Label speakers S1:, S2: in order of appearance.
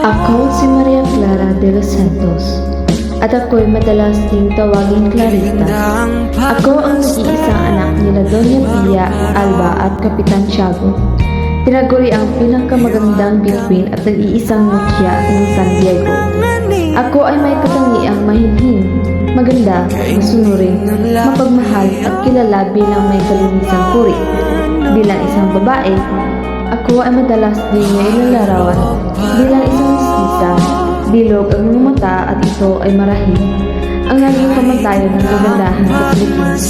S1: Ako si Maria Clara de los Santos at ako'y madalas ding tawaging Clarita. Ako ang nag-iisang anak nila Doña Pia, Alba at Kapitan Tiago. Tinaguri ang pinakamagandang bituin at nag-iisang mutya ng San Diego. Ako ay may katangiang mahinhin, maganda, masunurin, mapagmahal at kilala bilang may kalinisang puri. Bilang isang babae, ako ay madalas din niya ilalarawan bilang isang mestiza. Bilog ang mga mata at ito ay marahil ang naging kamantayan ng kagandahan sa Pilipinas.